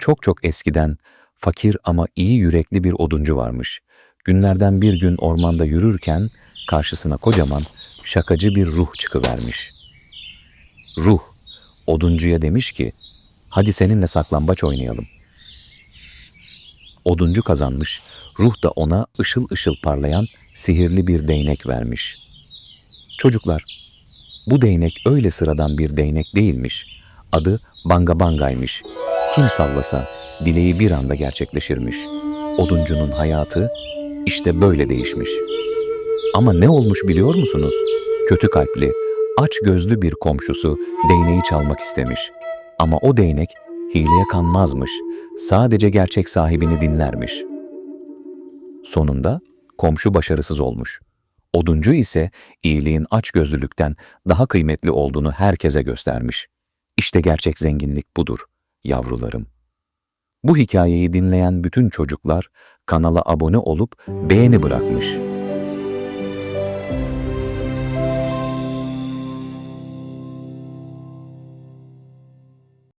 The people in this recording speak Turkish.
Çok çok eskiden fakir ama iyi yürekli bir oduncu varmış. Günlerden bir gün ormanda yürürken karşısına kocaman şakacı bir ruh çıkıvermiş. Ruh, oduncuya demiş ki, hadi seninle saklambaç oynayalım. Oduncu kazanmış, ruh da ona ışıl ışıl parlayan sihirli bir değnek vermiş. Çocuklar, bu değnek öyle sıradan bir değnek değilmiş. Adı Banga Banga'ymış. Kim sallasa dileği bir anda gerçekleşirmiş. Oduncunun hayatı işte böyle değişmiş. Ama ne olmuş biliyor musunuz? Kötü kalpli, aç gözlü bir komşusu değneği çalmak istemiş. Ama o değnek hileye kanmazmış. Sadece gerçek sahibini dinlermiş. Sonunda komşu başarısız olmuş. Oduncu ise iyiliğin açgözlülükten daha kıymetli olduğunu herkese göstermiş. İşte gerçek zenginlik budur, yavrularım. Bu hikayeyi dinleyen bütün çocuklar kanala abone olup beğeni bırakmış.